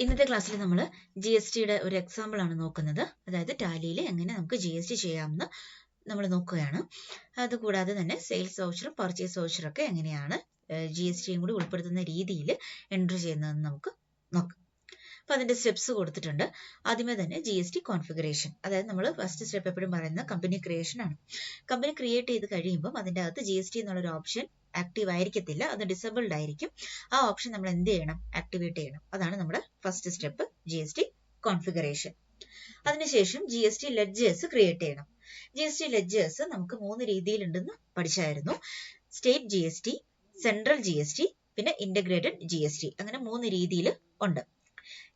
ഇന്നത്തെ ക്ലാസ്സിൽ നമ്മൾ ജി എസ് ടിയുടെ ഒരു എക്സാമ്പിൾ ആണ് നോക്കുന്നത്. അതായത് ടാലിയിൽ എങ്ങനെ നമുക്ക് ജി എസ് ടി ചെയ്യാമെന്ന് നമ്മൾ നോക്കുകയാണ്. അതുകൂടാതെ തന്നെ സെയിൽസ് വൗച്ചറും പർച്ചേസ് വൗച്ചറും ഒക്കെ എങ്ങനെയാണ് ജി എസ് ടിയും കൂടി ഉൾപ്പെടുത്തുന്ന രീതിയിൽ എൻട്രി ചെയ്യുന്നതെന്ന് നമുക്ക് നോക്കാം. അപ്പോൾ അതിൻ്റെ സ്റ്റെപ്സ് കൊടുത്തിട്ടുണ്ട്. ആദ്യമേ തന്നെ ജി എസ് ടി കോൺഫിഗറേഷൻ, അതായത് നമ്മൾ ഫസ്റ്റ് സ്റ്റെപ്പ് എപ്പോഴും പറയുന്ന കമ്പനി ക്രിയേഷൻ ആണ്. കമ്പനി ക്രിയേറ്റ് ചെയ്ത് കഴിയുമ്പോൾ അതിൻ്റെ അകത്ത് ജി എസ് ടി എന്നുള്ളൊരു ഓപ്ഷൻ ആക്റ്റീവ് ആയിരിക്കത്തില്ല, അത് ഡിസേബിൾഡ് ആയിരിക്കും. ആ ഓപ്ഷൻ നമ്മൾ എന്ത് ചെയ്യണം? ആക്ടിവേറ്റ് ചെയ്യണം. അതാണ് നമ്മുടെ first step, G S T configuration. അതിനുശേഷം G S T ledgers create ചെയ്യണം. ജി എസ് ടി ലെഡ്ജേഴ്സ് നമുക്ക് 3 രീതിയിലുണ്ടെന്ന് പഠിച്ചായിരുന്നു. State G S T, central G S T, പിന്നെ ഇന്റഗ്രേറ്റഡ് ജി എസ് ടി, അങ്ങനെ 3 രീതിയിൽ ഉണ്ട്.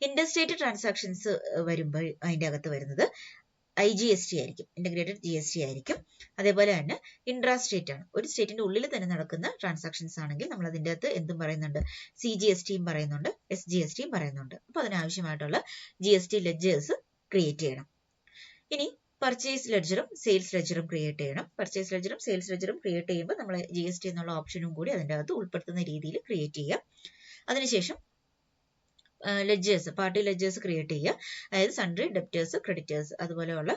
ഇന്റർസ്റ്റേറ്റ് ട്രാൻസാക്ഷൻസ് വരുമ്പോൾ അതിൻ്റെ അകത്ത് വരുന്നത് IGST ആയിരിക്കും, ഇന്റഗ്രേറ്റഡ് ജി എസ് ടി ആയിരിക്കും. അതേപോലെ തന്നെ ഇൻട്രാസ്റ്റേറ്റ് ആണ്, ഒരു സ്റ്റേറ്റിന്റെ ഉള്ളിൽ തന്നെ നടക്കുന്ന ട്രാൻസാക്ഷൻസ് ആണെങ്കിൽ നമ്മൾ അതിൻ്റെ അകത്ത് എന്തും പറയുന്നുണ്ട്? CGSTയും പറയുന്നുണ്ട്, SGSTയും പറയുന്നുണ്ട്. അപ്പോൾ അതിനാവശ്യമായിട്ടുള്ള G S T ledgers create ചെയ്യണം. ഇനി പർച്ചേസ് ലെഡ്ജറും സെയിൽസ് ലെഡ്ജറും ക്രിയേറ്റ് ചെയ്യണം. പർച്ചേസ് ലെഡ്ജറും സെയിൽസ് ലെഡ്ജറും ക്രിയേറ്റ് ചെയ്യുമ്പോൾ നമ്മൾ ജി എസ് ടി എന്നുള്ള ഓപ്ഷനും കൂടി അതിൻ്റെ അകത്ത് ഉൾപ്പെടുത്തുന്ന രീതിയിൽ ക്രിയേറ്റ് ചെയ്യാം. അതിനുശേഷം ലെഡ്ജേഴ്സ്, പാർട്ടി ലെഡ്ജേഴ്സ് ക്രിയേറ്റ് ചെയ്യുക. അതായത് സൺഡ്രി, ഡെപ്റ്റേഴ്സ്, ക്രെഡിറ്റേഴ്സ് അതുപോലെയുള്ള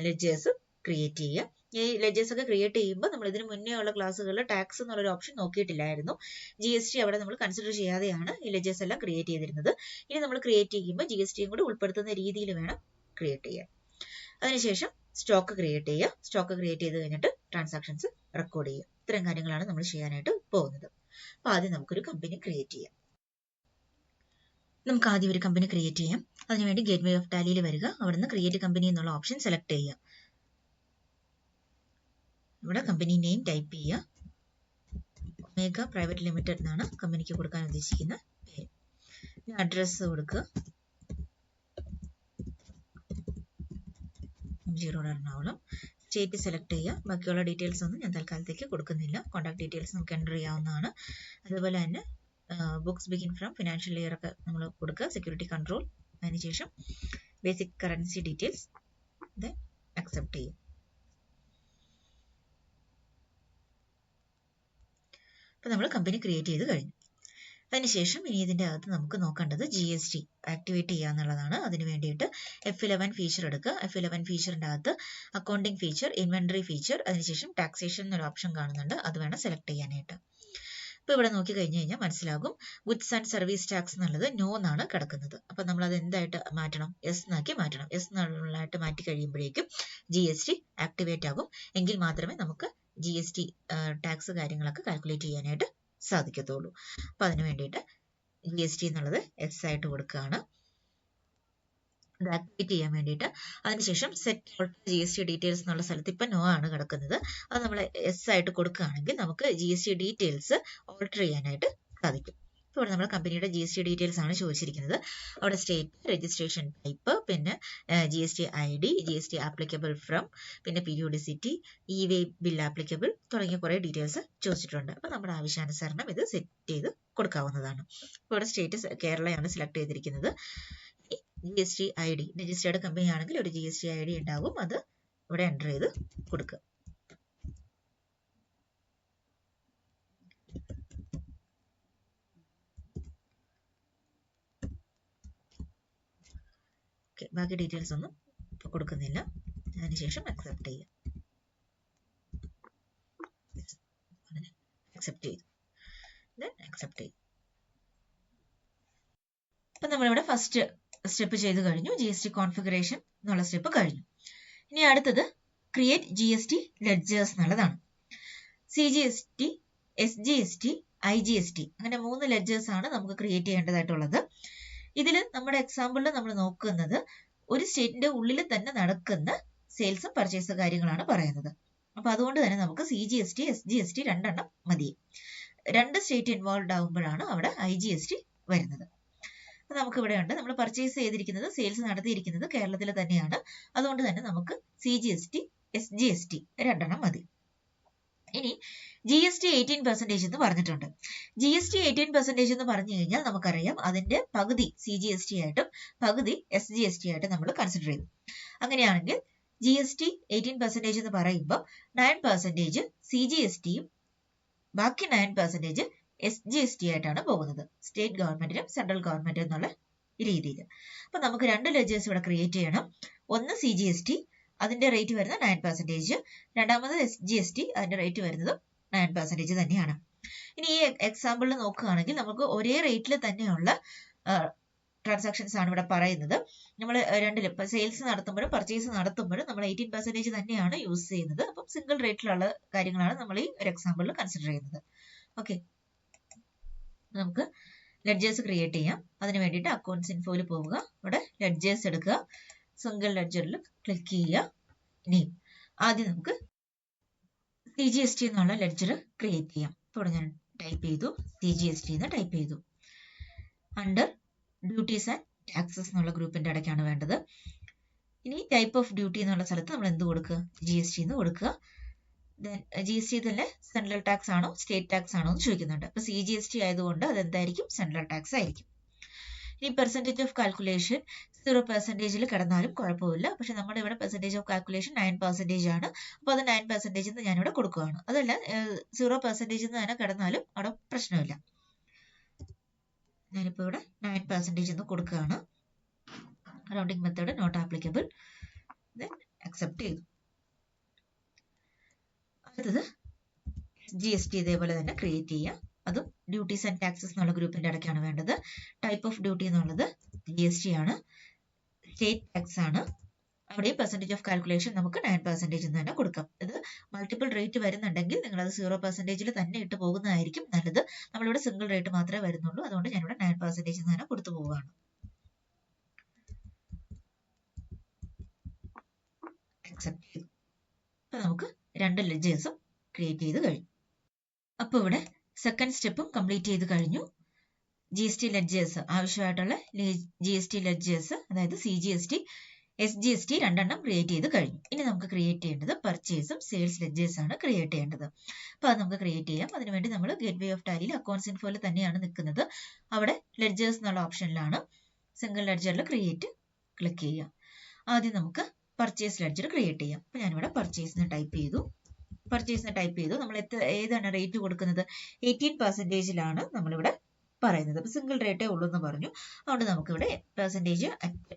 ലെഡ്ജേഴ്സ് ക്രിയേറ്റ് ചെയ്യുക. ഈ ലെഡ്ജേഴ്സ് ഒക്കെ ക്രിയേറ്റ് ചെയ്യുമ്പോൾ നമ്മൾ ഇതിന് മുന്നേ ഉള്ള ക്ലാസ്സുകളിൽ ടാക്സ് എന്നുള്ളൊരു ഓപ്ഷൻ നോക്കിയിട്ടില്ലായിരുന്നു. ജി എസ് ടി അവിടെ നമ്മൾ കൺസിഡർ ചെയ്യാതെയാണ് ഈ ലെഡ്ജേഴ്സ് എല്ലാം ക്രിയേറ്റ് ചെയ്തിരുന്നത്. ഇനി നമ്മൾ ക്രിയേറ്റ് ചെയ്യുമ്പോൾ ജി എസ് ടിയും കൂടി ഉൾപ്പെടുത്തുന്ന രീതിയിൽ വേണം ക്രിയേറ്റ് ചെയ്യാൻ. അതിനുശേഷം സ്റ്റോക്ക് ക്രിയേറ്റ് ചെയ്യുക. സ്റ്റോക്ക് ക്രിയേറ്റ് ചെയ്ത് കഴിഞ്ഞിട്ട് ട്രാൻസാക്ഷൻസ് റെക്കോർഡ് ചെയ്യുക. ഇത്തരം കാര്യങ്ങളാണ് നമ്മൾ ചെയ്യാനായിട്ട് പോകുന്നത്. അപ്പോൾ ആദ്യം നമുക്കൊരു കമ്പനി ക്രിയേറ്റ് ചെയ്യാം. നമുക്ക് ആദ്യം ഒരു കമ്പനി ക്രിയേറ്റ് ചെയ്യാം. അതിനുവേണ്ടി ഗേറ്റ്വേ ഓഫ് ടാലിയിൽ വരിക. അവിടുന്ന് ക്രിയേറ്റ് കമ്പനി എന്നുള്ള ഓപ്ഷൻ സെലക്ട് ചെയ്യുക. ഇവിടെ കമ്പനി നെയിം ടൈപ്പ് ചെയ്യുക. ഒമേഗ പ്രൈവറ്റ് ലിമിറ്റഡ് എന്നാണ് കമ്പനിക്ക് കൊടുക്കാൻ ഉദ്ദേശിക്കുന്ന പേര്. അഡ്രസ്സ് കൊടുക്കുക. എറണാകുളം. സ്റ്റേറ്റ് സെലക്ട് ചെയ്യുക. ബാക്കിയുള്ള ഡീറ്റെയിൽസ് ഒന്നും ഞാൻ തൽക്കാലത്തേക്ക് കൊടുക്കുന്നില്ല. കോൺടാക്ട് ഡീറ്റെയിൽസ് നമുക്ക് എൻ്റർ ചെയ്യാവുന്നതാണ്. അതുപോലെ തന്നെ books begin from financial year ഒക്കെ നമ്മൾ കൊടുക്കുക. സെക്യൂരിറ്റി കൺട്രോൾ, അതിനുശേഷം basic currency details, then accept ചെയ്യും. അപ്പോൾ നമ്മൾ കമ്പനി ക്രിയേറ്റ് ചെയ്ത് കഴിഞ്ഞു. അതിനുശേഷം ഇനി ഇതിൻ്റെ അകത്ത് നമുക്ക് നോക്കേണ്ടത് ജി എസ് ടി ആക്ടിവേറ്റ് ചെയ്യുക എന്നുള്ളതാണ്. അതിന് വേണ്ടിയിട്ട് F11 ഫീച്ചർ എടുക്കുക. F11 ഫീച്ചറിൻ്റെ അകത്ത് അക്കൗണ്ടിങ് ഫീച്ചർ, ഇൻവെന്ററി ഫീച്ചർ, അതിനുശേഷം ടാക്സേഷൻ എന്നൊരു ഓപ്ഷൻ കാണുന്നുണ്ട്. അത് വേണം സെലക്ട് ചെയ്യാനായിട്ട്. ഇപ്പോൾ ഇവിടെ നോക്കി കഴിഞ്ഞ് കഴിഞ്ഞാൽ മനസ്സിലാകും ഗുഡ്സ് ആൻഡ് സർവീസ് ടാക്സ് എന്നുള്ളത് നോ എന്നാണ് കിടക്കുന്നത്. അപ്പോൾ നമ്മൾ അത് എന്തായിട്ട് മാറ്റണം? എസ് എന്നാക്കി മാറ്റണം. എസ് എന്നുള്ളതായിട്ട് മാറ്റി കഴിയുമ്പോഴേക്കും ജി എസ് ടി ആക്ടിവേറ്റ് ആകും. എങ്കിൽ മാത്രമേ നമുക്ക് ജി എസ് ടി ടാക്സ് കാര്യങ്ങളൊക്കെ കാൽക്കുലേറ്റ് ചെയ്യാനായിട്ട് സാധിക്കത്തുള്ളൂ. അപ്പം അതിന് വേണ്ടിയിട്ട് ജി എസ് ടി എന്നുള്ളത് എസ് ആയിട്ട് കൊടുക്കുകയാണ്. ഇത് ആക്ടിവേറ്റ് ചെയ്യാൻ വേണ്ടിയിട്ട്. അതിനുശേഷം set alter G S T details എന്നുള്ള സ്ഥലത്ത് ഇപ്പം നോ ആണ് കിടക്കുന്നത്. അത് നമ്മൾ എസ് ആയിട്ട് കൊടുക്കുകയാണെങ്കിൽ നമുക്ക് G S T details alter ചെയ്യാനായിട്ട് സാധിക്കും. ഇപ്പോൾ ഇവിടെ നമ്മുടെ കമ്പനിയുടെ ജി എസ് ടി ഡീറ്റെയിൽസ് ആണ് ചോദിച്ചിരിക്കുന്നത്. അവിടെ സ്റ്റേറ്റ്, രജിസ്ട്രേഷൻ ടൈപ്പ്, പിന്നെ G S T ID, G S T applicable from, പിന്നെ പീരിയോഡിസിറ്റി, ഇ-വേ ബിൽ ആപ്ലിക്കബിൾ തുടങ്ങിയ കുറേ ഡീറ്റെയിൽസ് ചോദിച്ചിട്ടുണ്ട്. അപ്പോൾ നമ്മുടെ ആവശ്യാനുസരണം ഇത് സെറ്റ് ചെയ്ത് കൊടുക്കാവുന്നതാണ്. ഇപ്പോൾ ഇവിടെ സ്റ്റേറ്റ് കേരളയാണ് സെലക്ട് ചെയ്തിരിക്കുന്നത്. G S T ID, registered company ആണെങ്കിൽ ഒരു ജി എസ് ടി ID ഉണ്ടാകും. അത് ഇവിടെ എൻ്റർ ചെയ്ത് കൊടുക്കുക. ബാക്കി ഡീറ്റെയിൽസ് ഒന്നും ഇപ്പോൾ കൊടുക്കുന്നില്ല. അതിനുശേഷം അക്സെപ്റ്റ് ചെയ്യുക. അക്സെപ്റ്റ് ചെയ്തു. അക്സെപ്റ്റ് ചെയ്തു. അപ്പം നമ്മളിവിടെ ഫസ്റ്റ് സ്റ്റെപ്പ് ചെയ്ത് കഴിഞ്ഞു. ജി എസ് ടി കോൺഫിഗറേഷൻ എന്നുള്ള സ്റ്റെപ്പ് കഴിഞ്ഞു. ഇനി അടുത്തത് create G S T ledgers എന്നുള്ളതാണ്. CGST, SGST, IGST അങ്ങനെ 3 ലെഡ്ജേഴ്സ് ആണ് നമുക്ക് ക്രിയേറ്റ് ചെയ്യേണ്ടതായിട്ടുള്ളത്. ഇതിൽ നമ്മുടെ എക്സാമ്പിളിൽ നമ്മൾ നോക്കുന്നത് ഒരു സ്റ്റേറ്റിന്റെ ഉള്ളിൽ തന്നെ നടക്കുന്ന സെയിൽസും പർച്ചേസ് കാര്യങ്ങളാണ് പറയുന്നത്. അപ്പോൾ അതുകൊണ്ട് തന്നെ നമുക്ക് CGST, SGST 2 എണ്ണം മതി. 2 സ്റ്റേറ്റ് ഇൻവോൾവ് ആകുമ്പോഴാണ് അവിടെ IGST വരുന്നത്. അപ്പോൾ നമുക്ക് ഇവിടെ ഉണ്ട്, നമ്മൾ പർച്ചേസ് ചെയ്തിരിക്കുന്നത്, സെയിൽസ് നടത്തിയിരിക്കുന്നത് കേരളത്തിൽ തന്നെയാണ്. അതുകൊണ്ട് തന്നെ നമുക്ക് CGST, SGST 2 എണ്ണം മതി. ഇനി GST 18% എന്ന് പറഞ്ഞിട്ടുണ്ട്. GST 18% എന്ന് പറഞ്ഞു കഴിഞ്ഞാൽ നമുക്കറിയാം അതിന്റെ പകുതി CGST ആയിട്ടും പകുതി SGST ആയിട്ടും നമ്മൾ കൺസിഡർ ചെയ്യും. അങ്ങനെയാണെങ്കിൽ GST 18% എന്ന് പറയുമ്പോൾ 9% CGSTയും ബാക്കി 9% SGST ആയിട്ടാണ് പോകുന്നത്. സ്റ്റേറ്റ് ഗവൺമെന്റിനും സെൻട്രൽ ഗവൺമെന്റിനും എന്നുള്ള ഈ രീതിയിൽ. അപ്പൊ നമുക്ക് 2 ലെഡ്ജേഴ്സ് ഇവിടെ ക്രിയേറ്റ് ചെയ്യണം. ഒന്ന് CGST, അതിന്റെ റേറ്റ് വരുന്നത് 9%. രണ്ടാമത് SGST, അതിന്റെ റേറ്റ് വരുന്നത് 9% തന്നെയാണ്. ഇനി ഈ എക്സാമ്പിളിൽ നോക്കുകയാണെങ്കിൽ നമുക്ക് ഒരേ റേറ്റിൽ തന്നെയുള്ള ട്രാൻസാക്ഷൻസ് ആണ് ഇവിടെ പറയുന്നത്. നമ്മൾ രണ്ടിലും ഇപ്പൊ സെയിൽസ് നടത്തുമ്പോഴും പർച്ചേസ് നടത്തുമ്പോഴും നമ്മൾ 18% തന്നെയാണ് യൂസ് ചെയ്യുന്നത്. അപ്പം സിംഗിൾ റേറ്റിലുള്ള കാര്യങ്ങളാണ് നമ്മൾ ഈ ഒരു എക്സാമ്പിളിൽ കൺസിഡർ ചെയ്യുന്നത്. ഓക്കെ, നമുക്ക് ലെഡ്ജേഴ്സ് ക്രിയേറ്റ് ചെയ്യാം. അതിന് വേണ്ടിയിട്ട് അക്കൗണ്ട്സ് ഇൻഫോയിൽ പോവുക, ഇവിടെ ലെഡ്ജേഴ്സ് എടുക്കുക, സിംഗിൾ ലെഡ്ജറിൽ ക്ലിക്ക് ചെയ്യുക. ഇനി ആദ്യം നമുക്ക് CGST എന്നുള്ള ലെഡ്ജർ ക്രിയേറ്റ് ചെയ്യാം. ഇവിടെ ഞാൻ ടൈപ്പ് ചെയ്തു, CGST എന്ന് ടൈപ്പ് ചെയ്തു. അണ്ടർ ഡ്യൂട്ടീസ് ആൻഡ് ടാക്സസ് എന്നുള്ള ഗ്രൂപ്പിന്റെ ഇടയ്ക്കാണ് വേണ്ടത്. ഇനി ടൈപ്പ് ഓഫ് ഡ്യൂട്ടി എന്നുള്ള സ്ഥലത്ത് നമ്മൾ എന്ത് കൊടുക്കുക? GST എന്ന് കൊടുക്കുക. GST തന്നെ സെൻട്രൽ ടാക്സ് ആണോ സ്റ്റേറ്റ് ടാക്സ് ആണോ എന്ന് ചോദിക്കുന്നുണ്ട്. അപ്പൊ CGST ആയതുകൊണ്ട് അതെന്തായിരിക്കും? സെൻട്രൽ ടാക്സ് ആയിരിക്കും. ഇനി പെർസെൻറ്റേജ് ഓഫ് കാൽക്കുലേഷൻ 0% കിടന്നാലും കുഴപ്പമില്ല. പക്ഷെ നമ്മുടെ ഇവിടെ പെർസെൻറ്റേജ് ഓഫ് കാൽക്കുലേഷൻ 9% ആണ്. അപ്പോൾ അത് 9% എന്ന് ഞാനിവിടെ കൊടുക്കുകയാണ്. അതല്ല 0% എന്ന് തന്നെ കിടന്നാലും അവിടെ പ്രശ്നമില്ല. ഞാനിപ്പോൾ ഇവിടെ 9% എന്ന് കൊടുക്കുകയാണ്. Rounding method not applicable. Then accept ചെയ്തു. അടുത്തത് GST ഇതേപോലെ തന്നെ ക്രിയേറ്റ് ചെയ്യുക. അതും ഡ്യൂട്ടീസ് ആൻഡ് ടാക്സസ് എന്നുള്ള ഗ്രൂപ്പിന്റെ ഇടയ്ക്കാണ് വേണ്ടത്. ടൈപ്പ് ഓഫ് ഡ്യൂട്ടി എന്നുള്ളത് GST ആണ്, സ്റ്റേറ്റ് ടാക്സ് ആണ്. അവിടെ പെർസെൻറ്റേജ് ഓഫ് കാൽക്കുലേഷൻ നമുക്ക് 9% എന്ന് തന്നെ കൊടുക്കാം. ഇത് മൾട്ടിപ്പിൾ റേറ്റ് വരുന്നുണ്ടെങ്കിൽ നിങ്ങൾ അത് 0%-ൽ തന്നെ ഇട്ട് പോകുന്നതായിരിക്കും നല്ലത്. നമ്മളിവിടെ സിംഗിൾ റേറ്റ് മാത്രമേ വരുന്നുള്ളൂ. അതുകൊണ്ട് ഞാനിവിടെ 9% എന്ന് തന്നെ കൊടുത്തു പോവുകയാണ്. അക്സെപ്റ്റ് ചെയ്തു. അപ്പൊ നമുക്ക് 2 ലെഡ്ജേഴ്സും ക്രിയേറ്റ് ചെയ്ത് കഴിഞ്ഞു. അപ്പൊ ഇവിടെ സെക്കൻഡ് സ്റ്റെപ്പും കംപ്ലീറ്റ് ചെയ്ത് കഴിഞ്ഞു. GST ലെഡ്ജേഴ്സ് ആവശ്യമായിട്ടുള്ള GST ലെഡ്ജേഴ്സ്, അതായത് CGST, SGST രണ്ടെണ്ണം ക്രിയേറ്റ് ചെയ്ത് കഴിഞ്ഞു. ഇനി നമുക്ക് ക്രിയേറ്റ് ചെയ്യേണ്ടത് പർച്ചേസും സെയിൽസ് ലെഡ്ജേഴ്സ് ആണ് ക്രിയേറ്റ് ചെയ്യേണ്ടത്. അപ്പോൾ അത് നമുക്ക് ക്രിയേറ്റ് ചെയ്യാം. അതിനുവേണ്ടി നമ്മൾ ഗേറ്റ്വേ ഓഫ് ടാലിയിൽ അക്കൗണ്ട്സ് ഇൻഫോയിൽ തന്നെയാണ് നിൽക്കുന്നത്. അവിടെ ലെഡ്ജേഴ്സ് എന്നുള്ള ഓപ്ഷനിലാണ് സിംഗിൾ ലെഡ്ജറിൽ ക്രിയേറ്റ് ക്ലിക്ക് ചെയ്യുക. ആദ്യം നമുക്ക് പർച്ചേസ് ലെഡ്ജർ ക്രിയേറ്റ് ചെയ്യാം. അപ്പോൾ ഞാനിവിടെ പർച്ചേസിന് ടൈപ്പ് ചെയ്തു. നമ്മൾ ഏതാണ് റേറ്റ് കൊടുക്കുന്നത്? 18%-ലാണ് നമ്മളിവിടെ പറയുന്നത്. അപ്പോൾ സിംഗിൾ റേറ്റേ ഉള്ളൂ എന്ന് പറഞ്ഞു. അതുകൊണ്ട് നമുക്കിവിടെ പെർസെൻറ്റേജ്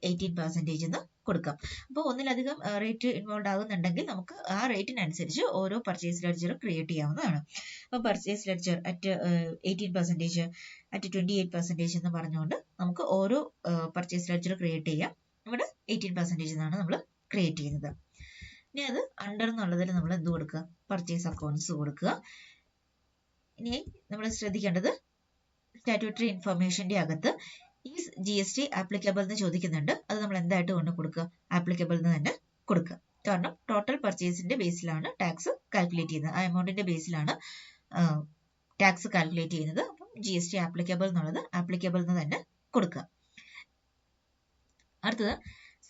18% എന്ന് കൊടുക്കാം. അപ്പോൾ ഒന്നിലധികം റേറ്റ് ഇൻവോൾവ് ആകുന്നുണ്ടെങ്കിൽ നമുക്ക് ആ റേറ്റിനനുസരിച്ച് ഓരോ പർച്ചേസ് ലെഡ്ജറും ക്രിയേറ്റ് ചെയ്യാവുന്നതാണ്. അപ്പോൾ പർച്ചേസ് ലെഡ്ജർ അറ്റ് 18%, അറ്റ് 28% എന്ന് പറഞ്ഞുകൊണ്ട് നമുക്ക് ഓരോ പർച്ചേസ് ലെഡ്ജർ ക്രിയേറ്റ് ചെയ്യാം. ഇവിടെ 18% എന്നാണ് നമ്മൾ ക്രിയേറ്റ് ചെയ്യുന്നത്. ഇനി അത് അണ്ടർ എന്നുള്ളതിൽ നമ്മൾ എന്ത് കൊടുക്കുക? പർച്ചേസ് അക്കൗണ്ട്സ് കൊടുക്കുക. ഇനി നമ്മൾ ശ്രദ്ധിക്കേണ്ടത് സ്റ്റാറ്റ്യൂട്ടറി ഇൻഫർമേഷന്റെ അകത്ത് ഈ GST ആപ്ലിക്കബിൾ എന്ന് ചോദിക്കുന്നുണ്ട്. അത് നമ്മൾ എന്തായിട്ട് കൊണ്ട് കൊടുക്കുക? ആപ്ലിക്കബിൾ എന്ന് തന്നെ കൊടുക്കുക. കാരണം ടോട്ടൽ പർച്ചേസിന്റെ ബേസിലാണ് ടാക്സ് കാൽക്കുലേറ്റ് ചെയ്യുന്നത്. ആ എമൗണ്ടിന്റെ ബേസിലാണ് ടാക്സ് കാൽക്കുലേറ്റ് ചെയ്യുന്നത്. അപ്പം GST ആപ്ലിക്കബിൾ എന്നുള്ളത് ആപ്ലിക്കബിൾ എന്ന് തന്നെ കൊടുക്കുക. അടുത്തത്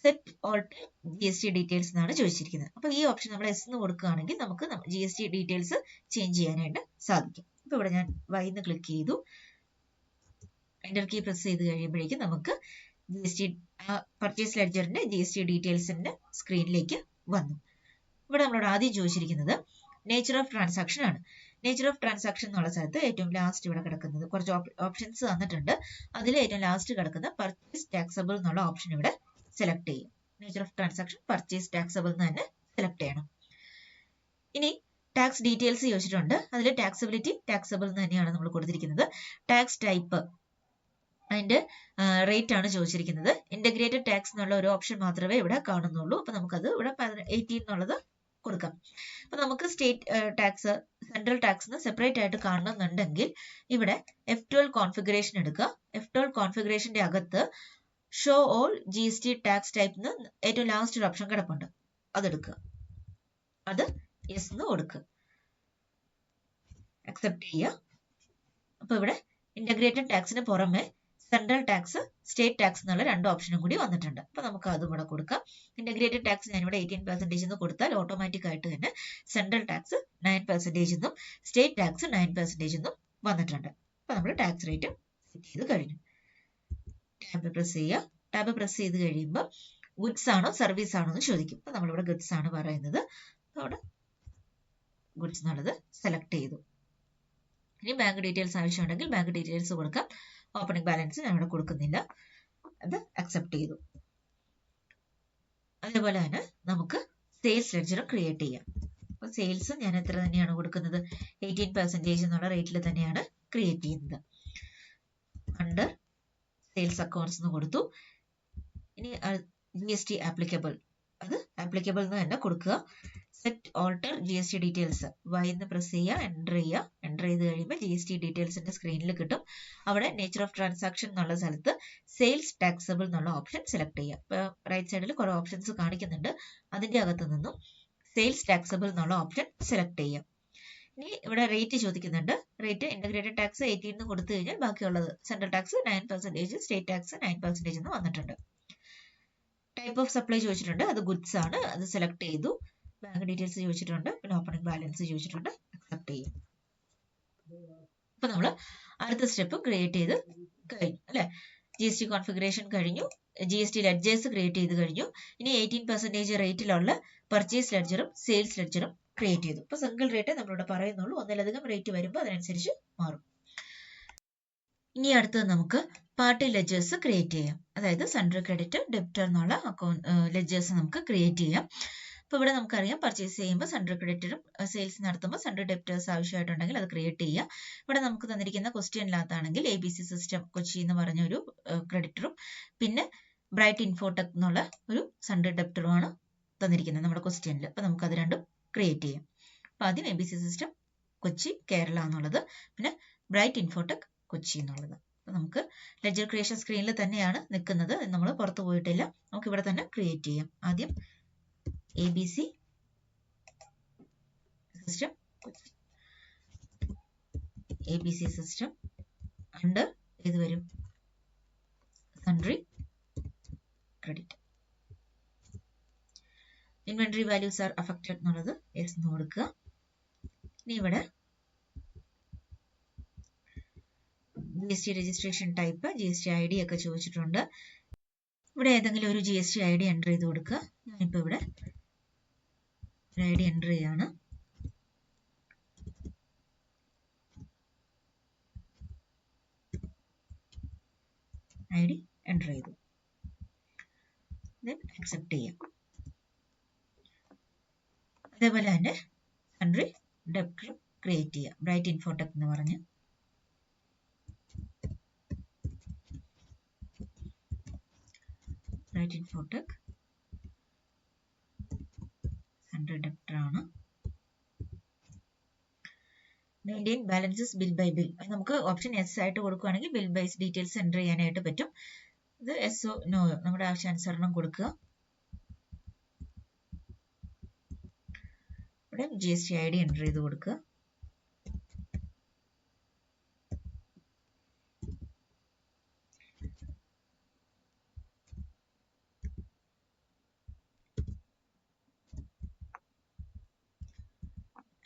സെറ്റ് ഓൾട്ടർ GST ഡീറ്റെയിൽസ് എന്നാണ് ചോദിച്ചിരിക്കുന്നത്. അപ്പോൾ ഈ ഓപ്ഷൻ നമ്മൾ എസ് എന്ന് കൊടുക്കുകയാണെങ്കിൽ നമുക്ക് GST ഡീറ്റെയിൽസ് ചേഞ്ച് ചെയ്യാനായിട്ട് സാധിക്കും. അപ്പോൾ ഇവിടെ ഞാൻ Y എന്ന് ക്ലിക്ക് ചെയ്തു. എന്റർ കീ പ്രസ് ചെയ്ത് കഴിയുമ്പോഴേക്കും നമുക്ക് പർച്ചേസ് ലെഡ്ജറിന്റെ GST ഡീറ്റെയിൽസിന്റെ സ്ക്രീനിലേക്ക് വന്നു. ഇവിടെ നമ്മളോട് ആദ്യം ചോദിച്ചിരിക്കുന്നത് നേച്ചർ ഓഫ് ട്രാൻസാക്ഷൻ ആണ്. നേച്ചർ ഓഫ് ട്രാൻസാക്ഷൻ എന്നുള്ള സ്ഥലത്ത് ഏറ്റവും ലാസ്റ്റ് ഇവിടെ കിടക്കുന്നത് കുറച്ച് ഓപ്ഷൻസ് തന്നിട്ടുണ്ട്. അതിൽ ഏറ്റവും ലാസ്റ്റ് കിടക്കുന്ന പർച്ചേസ് ടാക്സബിൾ എന്നുള്ള ഓപ്ഷൻ ഇവിടെ സെലക്ട് ചെയ്യും. Nature of transaction purchase taxable എന്ന് തന്നെ സെലക്ട് ചെയ്യണം. ഇനി ടാക്സ് ഡീറ്റെയിൽസ് ചോദിച്ചിട്ടുണ്ട്. അതിൽ ടാക്സബിലിറ്റി ടാക്സബിൾ എന്ന് തന്നെയാണ് നമ്മൾ കൊടുത്തിരിക്കുന്നത്. ടാക്സ് ടൈപ്പ് അതിന്റെ റേറ്റ് ആണ് ചോദിച്ചിരിക്കുന്നത്. ഇന്റഗ്രേറ്റഡ് ടാക്സ് എന്നുള്ള ഒരു ഓപ്ഷൻ മാത്രമേ ഇവിടെ കാണുന്നുള്ളൂ. അപ്പൊ നമുക്കത് ഇവിടെ 18 എന്നുള്ളത് കൊടുക്കാം. അപ്പൊ നമുക്ക് state tax central tax separate ആയിട്ട് കാണണമെന്നുണ്ടെങ്കിൽ ഇവിടെ F12 കോൺഫിഗറേഷൻ എടുക്കുക. F12 കോൺഫിഗറേഷന്റെ അകത്ത് show all GST tax type എന്ന് ഏറ്റവും ലാസ്റ്റ് ഒരു ഓപ്ഷൻ കിടപ്പുണ്ട്. അതെടുക്കുക. അത് യെസ് എന്ന് കൊടുക്കുക. അക്സെപ്റ്റ് ചെയ്യുക. അപ്പൊ ഇവിടെ ഇന്റഗ്രേറ്റഡ് ടാക്സിന് പുറമെ സെൻട്രൽ ടാക്സ്, സ്റ്റേറ്റ് ടാക്സ് എന്നുള്ള 2 ഓപ്ഷനും കൂടി വന്നിട്ടുണ്ട്. അപ്പൊ നമുക്ക് അതും കൂടെ കൊടുക്കാം. ഇന്റഗ്രേറ്റഡ് ടാക്സ് ഞാനിവിടെ 18% എന്ന് കൊടുത്താൽ ഓട്ടോമാറ്റിക് ആയിട്ട് തന്നെ സെൻട്രൽ ടാക്സ് 9% എന്നും സ്റ്റേറ്റ് ടാക്സ് 9% എന്നും വന്നിട്ടുണ്ട്. അപ്പൊ നമ്മൾ ടാക്സ് റേറ്റ് സെറ്റ് ചെയ്ത് കഴിഞ്ഞു. ടാബ് പ്രസ് ചെയ്യുക. ടാബ് പ്രസ് ചെയ്ത് കഴിയുമ്പോൾ ഗുഡ്സ് ആണോ സർവീസ് ആണോ എന്ന് ചോദിക്കും. അപ്പൊ നമ്മളിവിടെ ഗുഡ്സ് ആണ് പറയുന്നത്. അവിടെ ഗുഡ്സ് എന്നുള്ളത് സെലക്ട് ചെയ്തു. ഇനി ബാങ്ക് ഡീറ്റെയിൽസ് ആവശ്യമുണ്ടെങ്കിൽ ബാങ്ക് ഡീറ്റെയിൽസ് കൊടുക്കാം. ഓപ്പണിംഗ് ബാലൻസ് ഞാൻ ഇവിടെ കൊടുക്കുന്നില്ല. അത് അക്സെപ്റ്റ് ചെയ്തു. അതേപോലെ തന്നെ നമുക്ക് സെയിൽസ് ലെഡ്ജറും ക്രിയേറ്റ് ചെയ്യാം. അപ്പോൾ സെയിൽസ് ഞാൻ എത്ര തന്നെയാണ് കൊടുക്കുന്നത്, 18% എന്നുള്ള റേറ്റിൽ തന്നെയാണ് ക്രിയേറ്റ് ചെയ്യുന്നത്. അണ്ടർ സെയിൽസ് അക്കൗണ്ട്സ് എന്ന് കൊടുത്തു. ഇനി GST ആപ്ലിക്കബിൾ, അത് ആപ്ലിക്കബിൾ എന്ന് തന്നെ കൊടുക്കുക. Set alter GST details, Y എന്ന് പ്രസ് ചെയ്യുക, എൻ്റർ ചെയ്യുക. എൻ്റർ ചെയ്ത് കഴിയുമ്പോൾ GST ഡീറ്റെയിൽസിന്റെ സ്ക്രീനിൽ കിട്ടും. അവിടെ നേച്ചർ ഓഫ് ട്രാൻസാക്ഷൻ എന്നുള്ള സ്ഥലത്ത് സെയിൽസ് ടാക്സബിൾ എന്നുള്ള ഓപ്ഷൻ സെലക്ട് ചെയ്യുക. ഇപ്പോൾ റൈറ്റ് സൈഡിൽ കുറേ ഓപ്ഷൻസ് കാണിക്കുന്നുണ്ട്. അതിന്റെ അകത്ത് നിന്നും സെയിൽസ് ടാക്സബിൾ എന്നുള്ള ഓപ്ഷൻ സെലക്ട് ചെയ്യുക. ഇനി ഇവിടെ റേറ്റ് ചോദിക്കുന്നുണ്ട്. റേറ്റ് ഇന്റഗ്രേറ്റഡ് ടാക്സ് 18 എന്ന് കൊടുത്തു കഴിഞ്ഞാൽ ബാക്കിയുള്ളത് സെൻട്രൽ ടാക്സ് 9%, സ്റ്റേറ്റ് ടാക്സ് 9% എന്ന് വന്നിട്ടുണ്ട്. ടൈപ്പ് ഓഫ് സപ്ലൈ ചോദിച്ചിട്ടുണ്ട്, അത് ഗുഡ്സ് ആണ്, അത് സെലക്ട് ചെയ്തു. ബാങ്ക് ഡീറ്റെയിൽസ് ചോദിച്ചിട്ടുണ്ട്, പിന്നെ ഓപ്പണിംഗ് ബാലൻസ് ചോദിച്ചിട്ടുണ്ട്, അക്സെപ്റ്റ് ചെയ്യും. അപ്പൊ നമ്മൾ അടുത്ത സ്റ്റെപ്പ് ക്രിയേറ്റ് ചെയ്ത് കഴിഞ്ഞു അല്ലെ. GST കോൺഫിഗറേഷൻ കഴിഞ്ഞു, GST ലെഡ്ജേഴ്സ് ക്രിയേറ്റ് ചെയ്ത് കഴിഞ്ഞു. ഇനി 18% റേറ്റിലുള്ള പർച്ചേസ് ലെഡ്ജറും സെയിൽസ് ലെഡ്ജറും ക്രിയേറ്റ് ചെയ്തു. ഇപ്പൊ സിംഗിൾ റേറ്റ് നമ്മളിവിടെ പറയുന്നുള്ളൂ, ഒന്നിലധികം റേറ്റ് വരുമ്പോൾ അതിനനുസരിച്ച് മാറും. ഇനി അടുത്തത് നമുക്ക് പാർട്ടി ലെഡ്ജേഴ്സ് ക്രിയേറ്റ് ചെയ്യാം. അതായത് സൺഡ്രി ക്രെഡിറ്റർ, ഡെബ്റ്റർ എന്നുള്ള അക്കൗണ്ട് ലെഡ്ജേഴ്സ് നമുക്ക് ക്രിയേറ്റ് ചെയ്യാം. അപ്പോൾ ഇവിടെ നമുക്കറിയാം പർച്ചേസ് ചെയ്യുമ്പോൾ സൺഡ്രി ക്രെഡിറ്ററും സെയിൽസ് നടത്തുമ്പോൾ സൺഡ്രി ഡെബ്റ്റേഴ്സ് ആവശ്യമായിട്ടുണ്ടെങ്കിൽ അത് ക്രിയേറ്റ് ചെയ്യുക. ഇവിടെ നമുക്ക് തന്നിരിക്കുന്ന ക്വസ്റ്റ്യനിനകത്താണെങ്കിൽ ABC സിസ്റ്റം കൊച്ചി എന്ന് പറഞ്ഞ ഒരു ക്രെഡിറ്ററും പിന്നെ ബ്രൈറ്റ് ഇൻഫോടെക് എന്നുള്ള ഒരു സൺഡ്രി ഡെബ്റ്ററുമാണ് തന്നിരിക്കുന്നത് നമ്മുടെ ക്വസ്റ്റ്യനിൽ. അപ്പോൾ നമുക്കത് രണ്ടും ക്രിയേറ്റ് ചെയ്യാം. അപ്പോൾ ആദ്യം ABC സിസ്റ്റം കൊച്ചി കേരള എന്നുള്ളത്, പിന്നെ ബ്രൈറ്റ് ഇൻഫോടെക് കൊച്ചി എന്നുള്ളത്. അപ്പോൾ നമുക്ക് ലെഡ്ജർ ക്രിയേഷൻ സ്ക്രീനിൽ തന്നെയാണ് നിൽക്കുന്നത്, നമ്മൾ പുറത്തു പോയിട്ടില്ല. നമുക്ക് ഇവിടെ തന്നെ ക്രിയേറ്റ് ചെയ്യാം. ആദ്യം ABC system Kochi, ABC system under ഏത് വരും, sundry credit. Inventory values R affected എന്നുള്ളത് യെസ് എന്ന് കൊടുക്കുക. ഇനി ഇവിടെ GST registration type, GST ID ഒക്കെ ചോദിച്ചിട്ടുണ്ട്. ഇവിടെ ഏതെങ്കിലും ഒരു GST ID എൻ്റർ ചെയ്ത് കൊടുക്കുക. ഞാനിപ്പോൾ ഇവിടെ ഒരു ID എൻ്റർ ചെയ്യാണ്. ID എൻ്റർ ചെയ്തു, അക്സെപ്റ്റ് ചെയ്യാം. അതേപോലെ തന്നെ സൺഡ്രി ഡെബ്റ്റർ ക്രിയേറ്റ് ചെയ്യാം. ബ്രൈറ്റ് ഇൻഫോടെക് എന്ന് പറഞ്ഞ് ബ്രൈറ്റ് ഇൻഫോടെക് സൺഡ്രി ഡെബ്റ്റർ ആണ്. Maintain balances bill by bill, നമുക്ക് ഓപ്ഷൻ എസ് ആയിട്ട് കൊടുക്കുകയാണെങ്കിൽ ബിൽ ബൈസ് ഡീറ്റെയിൽസ് എൻ്റർ ചെയ്യാനായിട്ട് പറ്റും. ഇത് എസ്ഒ നോയോ നമ്മുടെ ആവശ്യാനുസരണം കൊടുക്കുക. ഇവിടെ GST ID എൻ്റർ ചെയ്ത് കൊടുക്കുക.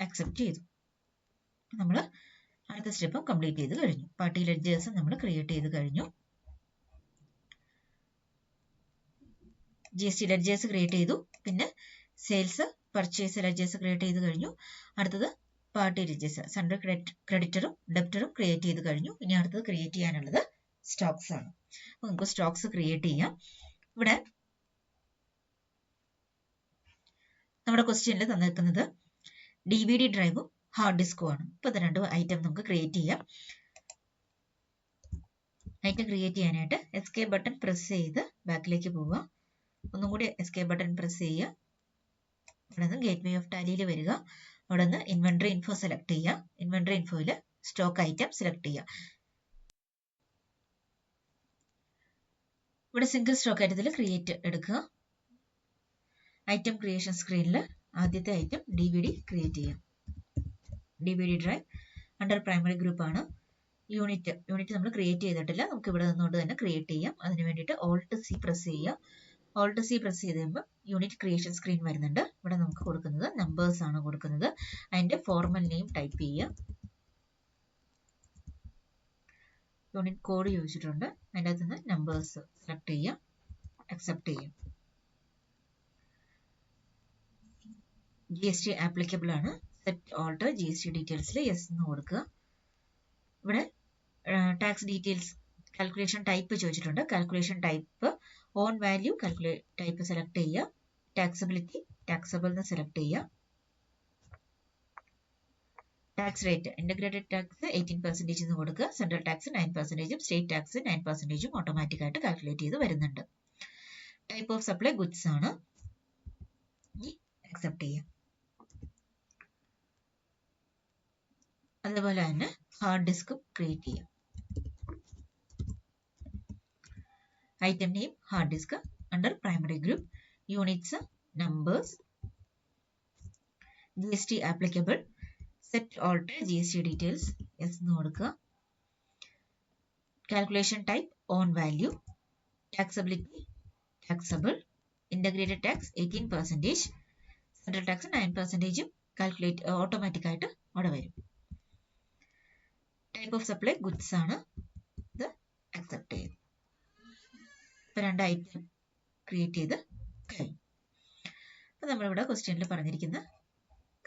അക്സെപ്റ്റ് ചെയ്തു. നമ്മൾ അടുത്ത സ്റ്റെപ്പ് കംപ്ലീറ്റ് ചെയ്ത് കഴിഞ്ഞു. പാർട്ടി ലെഡ്ജേഴ്സ് നമ്മൾ ക്രിയേറ്റ് ചെയ്ത് കഴിഞ്ഞു. GST ലെഡ്ജേഴ്സ് ക്രിയേറ്റ് ചെയ്തു, പിന്നെ സെയിൽസ് പർച്ചേസ് ലെഡ്ജേഴ്സ് ക്രിയേറ്റ് ചെയ്ത് കഴിഞ്ഞു. അടുത്തത് പാർട്ടി ലെഡ്ജേഴ്സ് സൺഡ്രി ക്രെഡിറ്ററും ഡെബ്റ്ററും ക്രിയേറ്റ് ചെയ്ത് കഴിഞ്ഞു. ഇനി അടുത്തത് ക്രിയേറ്റ് ചെയ്യാനുള്ളത് സ്റ്റോക്സ് ആണ്. അപ്പോൾ നമുക്ക് സ്റ്റോക്സ് ക്രിയേറ്റ് ചെയ്യാം. ഇവിടെ നമ്മുടെ ക്വസ്റ്റ്യനിൽ തന്നിരിക്കുന്നത് DVD ഡ്രൈവും ഹാർഡ് ഡിസ്കും ആണ്. അപ്പോൾ ഇത് രണ്ടും ഐറ്റം നമുക്ക് ക്രിയേറ്റ് ചെയ്യാം. ഐറ്റം ക്രിയേറ്റ് ചെയ്യാനായിട്ട് എസ്കേപ്പ് ബട്ടൺ പ്രസ് ചെയ്ത് ബാക്കിലേക്ക് പോവുക. ഒന്നും കൂടി എസ്കേപ്പ് ബട്ടൺ പ്രസ് ചെയ്യുക. അവിടെ നിന്ന് ഗേറ്റ്വേ ഓഫ് ടാലിയിൽ വരിക. അവിടെ നിന്ന് ഇൻവെന്ററി ഇൻഫോ സെലക്ട് ചെയ്യുക. ഇൻവെന്ററി ഇൻഫോയിൽ സ്റ്റോക്ക് ഐറ്റം സെലക്ട് ചെയ്യുക. ഇവിടെ സിംഗിൾ സ്റ്റോക്ക് ഐറ്റത്തിൽ ക്രിയേറ്റ് എടുക്കുക. ഐറ്റം ക്രിയേഷൻ സ്ക്രീനിൽ ആദ്യത്തെ ഐറ്റം DVD ക്രിയേറ്റ് ചെയ്യാം. DVD drive under primary group ആണ്. യൂണിറ്റ് നമ്മൾ ക്രിയേറ്റ് ചെയ്തിട്ടില്ല, നമുക്ക് ഇവിടെ നിന്നുകൊണ്ട് തന്നെ ക്രിയേറ്റ് ചെയ്യാം. അതിന് വേണ്ടിയിട്ട് Alt+C പ്രസ് ചെയ്യുക. Alt+C പ്രസ് ചെയ്ത് കഴിയുമ്പോൾ യൂണിറ്റ് ക്രിയേഷൻ സ്ക്രീൻ വരുന്നുണ്ട്. ഇവിടെ നമുക്ക് കൊടുക്കുന്നത് നമ്പേഴ്സ് ആണ് കൊടുക്കുന്നത്. അതിന്റെ ഫോർമൽ നെയിം ടൈപ്പ് ചെയ്യുക. യൂണിറ്റ് കോഡ് ചോദിച്ചിട്ടുണ്ട്, അതിൻ്റെ അകത്ത് നിന്ന് നമ്പേഴ്സ് സെലക്ട് ചെയ്യുക, അക്സെപ്റ്റ് ചെയ്യും. GST ആപ്ലിക്കബിൾ ആണ്. സെറ്റ് ഓൾട്ടർ GST ഡീറ്റെയിൽസിൽ യെസ് എന്ന് കൊടുക്കുക. ഇവിടെ ടാക്സ് ഡീറ്റെയിൽസ് കാൽക്കുലേഷൻ ടൈപ്പ് ചോദിച്ചിട്ടുണ്ട്. Calculation type on value type select ചെയ്യുക. ടാക്സബിലിറ്റി ടാക്സബിൾ എന്ന് സെലക്ട് ചെയ്യുക. ടാക്സ് റേറ്റ് ഇന്റഗ്രേറ്റഡ് ടാക്സ് 18% എന്ന് കൊടുക്കുക. Central tax 9%, state tax 9% automatic ആയിട്ട് കാൽക്കുലേറ്റ് ചെയ്ത് വരുന്നുണ്ട്. ടൈപ്പ് ഓഫ് സപ്ലൈ ഗുഡ്സ് ആണ്. അക്സെപ്റ്റ് ചെയ്യാം. അതുപോലെ തന്നെ ഹാർഡ് ഡിസ്കും ക്രിയേറ്റ് ചെയ്യാം. Item name hard disk under primary group. Units numbers. GST applicable. Set alter GST details yes എന്ന് കൊടുക്കുക. Calculation type on value. Taxability taxable. Integrated tax 18%, central tax 9% calculate automatic ആയിട്ട് അവിടെ വരും. ടൈപ്പ് ഓഫ് സപ്ലൈ ഗുഡ്സ് ആണ്. ഇത് accept ചെയ്യും. ഇപ്പൊ 2 item create ചെയ്ത് കഴിഞ്ഞു. അപ്പൊ നമ്മളിവിടെ ക്വസ്റ്റ്യനിൽ പറഞ്ഞിരിക്കുന്ന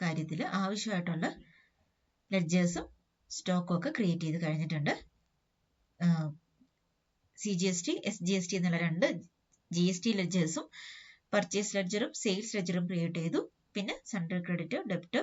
കാര്യത്തിൽ ആവശ്യമായിട്ടുള്ള ലെഡ്ജേഴ്സും സ്റ്റോക്കും ഒക്കെ ക്രിയേറ്റ് ചെയ്ത് കഴിഞ്ഞിട്ടുണ്ട്. CGST SGST എന്നുള്ള 2 GST ലെഡ്ജേഴ്സും പർച്ചേസ് ലെഡ്ജറും സെയിൽസ് ലെഡ്ജറും ക്രിയേറ്റ് ചെയ്തു. പിന്നെ സൺഡ്രി ക്രെഡിറ്റ് ഡെബ്റ്റ്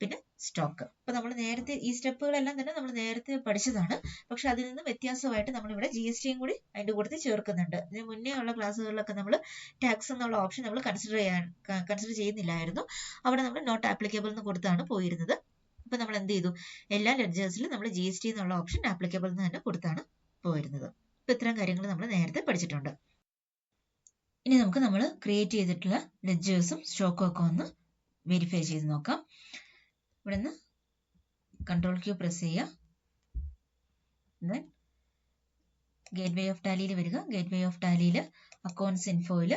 പിന്നെ സ്റ്റോക്ക്. അപ്പൊ നമ്മൾ നേരത്തെ ഈ സ്റ്റെപ്പുകളെല്ലാം തന്നെ നമ്മൾ നേരത്തെ പഠിച്ചതാണ്. പക്ഷെ അതിൽ നിന്ന് വ്യത്യാസമായിട്ട് നമ്മളിവിടെ GSTയും കൂടി അതിന്റെ കൂട്ടത്തിൽ ചേർക്കുന്നുണ്ട്. ഇതിന് മുന്നേ ഉള്ള ക്ലാസ്സുകളിലൊക്കെ നമ്മൾ ടാക്സ് എന്നുള്ള ഓപ്ഷൻ നമ്മൾ കൺസിഡർ ചെയ്യുന്നില്ലായിരുന്നു. അവിടെ നമ്മൾ നോട്ട് ആപ്ലിക്കബിൾ എന്ന് കൊടുത്താണ് പോയിരുന്നത്. അപ്പൊ നമ്മൾ എന്ത് ചെയ്തു? എല്ലാ ലെഡ്ജേഴ്സിലും നമ്മൾ GST എന്നുള്ള ഓപ്ഷൻ ആപ്ലിക്കബിൾ എന്ന് തന്നെ കൊടുത്താണ് പോയിരുന്നത്. ഇപ്പൊ ഇത്തരം കാര്യങ്ങൾ നമ്മൾ നേരത്തെ പഠിച്ചിട്ടുണ്ട്. ഇനി നമുക്ക് നമ്മൾ ക്രിയേറ്റ് ചെയ്തിട്ടുള്ള ലെഡ്ജേഴ്സും സ്റ്റോക്കും ഒക്കെ ഒന്ന് വെരിഫൈ ചെയ്ത് നോക്കാം. ഇവിടെ നിന്ന് Ctrl+Q പ്രസ് ചെയ്യുക. ഗേറ്റ്വേ ഓഫ് ടാലിയിൽ വരിക. ഗേറ്റ്വേ ഓഫ് ടാലിയിൽ അക്കൗണ്ട്സ് ഇൻഫോയിൽ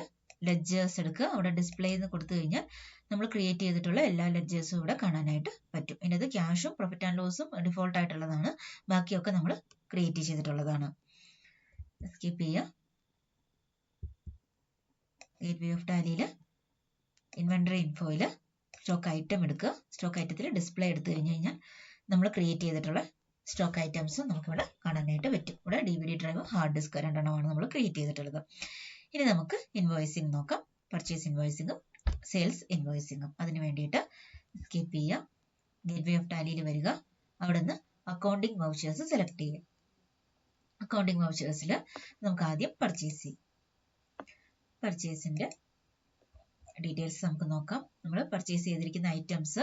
ലെഡ്ജേഴ്സ് എടുക്കുക. അവിടെ ഡിസ്പ്ലേ എന്ന് കൊടുത്തു കഴിഞ്ഞാൽ നമ്മൾ ക്രിയേറ്റ് ചെയ്തിട്ടുള്ള എല്ലാ ലെഡ്ജേഴ്സും ഇവിടെ കാണാനായിട്ട് പറ്റും. ഇതിനകത്ത് ക്യാഷും പ്രോഫിറ്റ് ആൻഡ് ലോസും ഡിഫോൾട്ട് ആയിട്ടുള്ളതാണ്. ബാക്കിയൊക്കെ നമ്മൾ ക്രിയേറ്റ് ചെയ്തിട്ടുള്ളതാണ്. സ്കിപ്പ് ചെയ്യുക. ഗേറ്റ്വേ ഓഫ് ടാലിയിൽ ഇൻവെന്ററി ഇൻഫോയിൽ സ്റ്റോക്ക് ഐറ്റം എടുക്കുക. സ്റ്റോക്ക് ഐറ്റത്തിൽ ഡിസ്പ്ലേ എടുത്തു കഴിഞ്ഞാൽ നമ്മൾ ക്രിയേറ്റ് ചെയ്തിട്ടുള്ള സ്റ്റോക്ക് ഐറ്റംസ് നമുക്കിവിടെ കാണാനായിട്ട് പറ്റും. ഇവിടെ DVD ഡ്രൈവും ഹാർഡ് ഡിസ്ക് 2 എണ്ണമാണ് നമ്മൾ ക്രിയേറ്റ് ചെയ്തിട്ടുള്ളത്. ഇനി നമുക്ക് ഇൻവോയ്സിംഗ് നോക്കാം. പർച്ചേസ് ഇൻവോയ്സിംഗും സെയിൽസ് ഇൻവോയ്സിംഗും. അതിന് വേണ്ടിയിട്ട് സ്കിപ്പ് ചെയ്യുക. ഗേറ്റ്വേ ഓഫ് ടാലിയിൽ വരിക. അവിടെ നിന്ന് അക്കൗണ്ടിംഗ് വൗച്ചേഴ്സ് സെലക്ട് ചെയ്യുക. അക്കൗണ്ടിംഗ് വൗച്ചേഴ്സിൽ നമുക്ക് ആദ്യം പർച്ചേസ് ചെയ്യാം. പർച്ചേസിന്റെ ഡീറ്റെയിൽസ് നമുക്ക് നോക്കാം. നമ്മൾ പർച്ചേസ് ചെയ്തിരിക്കുന്ന ഐറ്റംസ്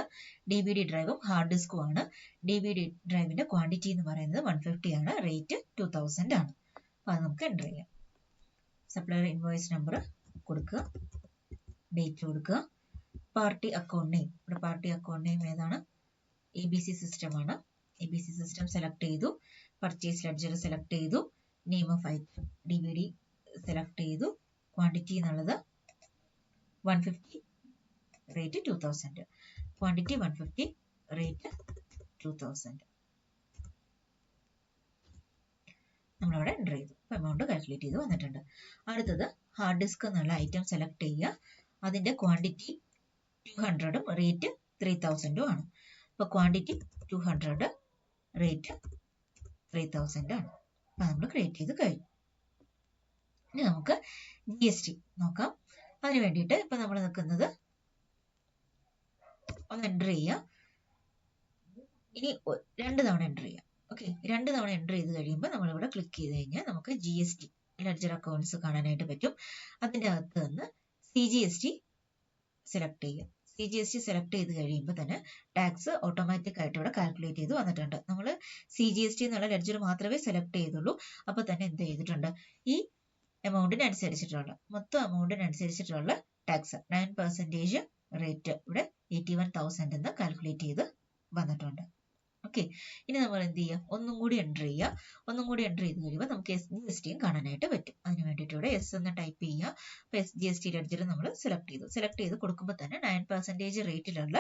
DVD ഡ്രൈവും ഹാർഡ് ഡിസ്കും ആണ്. DVD ഡ്രൈവിന്റെ ക്വാണ്ടിറ്റി എന്ന് പറയുന്നത് 150 ആണ്. റേറ്റ് 2000 ആണ്. അപ്പൊ അത് നമുക്ക് എൻ്റർ ചെയ്യാം. സപ്ലയർ ഇൻവോയ്സ് നമ്പർ കൊടുക്കുക. ഡേറ്റ് കൊടുക്കുക. Party account name. ഇവിടെ പാർട്ടി അക്കൗണ്ട് നെയിം ഏതാണ്? ABC സിസ്റ്റം ആണ്. ABC സിസ്റ്റം സെലക്ട് ചെയ്തു. പർച്ചേസ് ലെഡ്ജർ സെലക്ട് ചെയ്തു. Name of item DVD select ചെയ്തു. ക്വാണ്ടിറ്റി എന്നുള്ളത് 150, റേറ്റ് 2000. Quantity 150, rate 2000. നമ്മളവിടെ എൻ്റർ ചെയ്തു. എമൗണ്ട് കാൽക്കുലേറ്റ് ചെയ്ത് വന്നിട്ടുണ്ട്. അടുത്തത് ഹാർഡ് ഡിസ്ക് എന്നുള്ള ഐറ്റം സെലക്ട് ചെയ്യുക. അതിന്റെ ക്വാണ്ടിറ്റി 200ഉം റേറ്റ് 3000 ആണ്. അപ്പോൾ ക്വാണ്ടിറ്റി 200, റേറ്റ് 3000 ആണ്. അപ്പോൾ നമ്മൾ ക്രിയേറ്റ് ചെയ്ത് കഴിഞ്ഞു. ഇനി നമുക്ക് GST നോക്കാം. അതിന് വേണ്ടിയിട്ട് ഇപ്പൊ നമ്മൾ നിൽക്കുന്നത് ഒന്ന് എൻ്റർ ചെയ്യുക. ഇനി 2 തവണ എൻ്റർ ചെയ്യാം. ഓക്കെ, 2 തവണ എൻ്റർ ചെയ്ത് കഴിയുമ്പോൾ നമ്മളിവിടെ ക്ലിക്ക് ചെയ്ത് കഴിഞ്ഞാൽ നമുക്ക് GST ലെഡ്ജർ അക്കൗണ്ട്സ് കാണാനായിട്ട് പറ്റും. അതിൻ്റെ അകത്ത് നിന്ന് CGST സെലക്ട് ചെയ്യുക. CGST സെലക്ട് ചെയ്ത് കഴിയുമ്പോൾ തന്നെ ടാക്സ് ഓട്ടോമാറ്റിക് ആയിട്ട് ഇവിടെ കാൽക്കുലേറ്റ് ചെയ്ത് വന്നിട്ടുണ്ട്. നമ്മൾ CGST എന്നുള്ള ലെഡ്ജർ മാത്രമേ സെലക്ട് ചെയ്തുള്ളൂ. അപ്പോൾ തന്നെ എന്ത് ചെയ്തിട്ടുണ്ട്? ഈ എമൗണ്ടിനനുസരിച്ചിട്ടുള്ള മൊത്തം എമൗണ്ടിനനുസരിച്ചിട്ടുള്ള ടാക്സ് 9% റേറ്റ് ഇവിടെ 81,000 എന്ന് കാൽക്കുലേറ്റ് ചെയ്ത് വന്നിട്ടുണ്ട്. ഓക്കെ, ഇനി നമ്മൾ എന്ത് ചെയ്യാം? ഒന്നും കൂടി എൻ്റർ ചെയ്യുക. ഒന്നും കൂടി എൻ്റർ ചെയ്ത് കഴിയുമ്പോൾ നമുക്ക് SGSTയും കാണാനായിട്ട് പറ്റും. അതിന് വേണ്ടിയിട്ട് ഇവിടെ S എന്ന് ടൈപ്പ് ചെയ്യുക. അപ്പോൾ SGST ലെഡ്ജർ നമ്മൾ സെലക്ട് ചെയ്തു. സെലക്ട് ചെയ്ത് കൊടുക്കുമ്പോൾ തന്നെ 9% റേറ്റിലുള്ള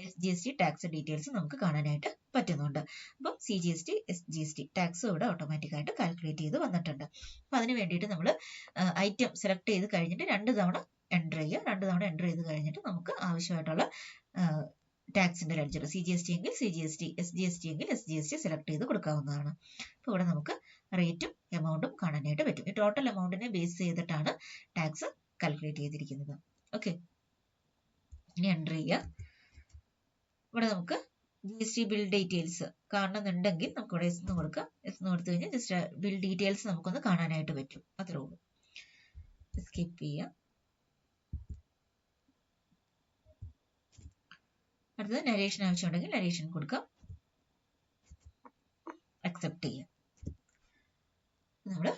SGST ടാക്സ് ഡീറ്റെയിൽസ് നമുക്ക് കാണാനായിട്ട് പറ്റുന്നുണ്ട്. അപ്പം CGST SGST ടാക്സ് ഇവിടെ ഓട്ടോമാറ്റിക് ആയിട്ട് കാൽക്കുലേറ്റ് ചെയ്ത് വന്നിട്ടുണ്ട്. അപ്പം അതിന് വേണ്ടിയിട്ട് നമ്മൾ ഐറ്റം സെലക്ട് ചെയ്ത് കഴിഞ്ഞിട്ട് 2 തവണ എൻ്റർ ചെയ്യുക. 2 തവണ എൻ്റർ ചെയ്ത് കഴിഞ്ഞിട്ട് നമുക്ക് ആവശ്യമായിട്ടുള്ള ടാക്സിന്റെ ലെഡ്ജർ CGST എങ്കിൽ CGST, SGST എങ്കിൽ SGST സെലക്ട് ചെയ്ത് കൊടുക്കാവുന്നതാണ്. അപ്പോൾ ഇവിടെ നമുക്ക് റേറ്റും എമൗണ്ടും കാണാനായിട്ട് പറ്റും. ഈ ടോട്ടൽ എമൗണ്ടിനെ ബേസ് ചെയ്തിട്ടാണ് ടാക്സ് കാൽക്കുലേറ്റ് ചെയ്തിരിക്കുന്നത്. ഓക്കെ, ഇനി എൻ്റർ ചെയ്യുക. ഇവിടെ നമുക്ക് GST ബിൽ ഡീറ്റെയിൽസ് കാണുന്നുണ്ടെങ്കിൽ നമുക്ക് ഇവിടെ എസ് എന്ന് കൊടുക്കാം. എസ് എന്ന് കൊടുത്തു കഴിഞ്ഞാൽ ജസ്റ്റ് ബിൽ ഡീറ്റെയിൽസ് നമുക്കൊന്ന് കാണാനായിട്ട് പറ്റും. അത്രേ ഉള്ളൂ. സ്കിപ്പ് ചെയ്യാം. അടുത്തത് നരേഷൻ ആവശ്യമുണ്ടെങ്കിൽ നരേഷൻ കൊടുക്കാം. അക്സെപ്റ്റ് ചെയ്യാം. നമ്മൾ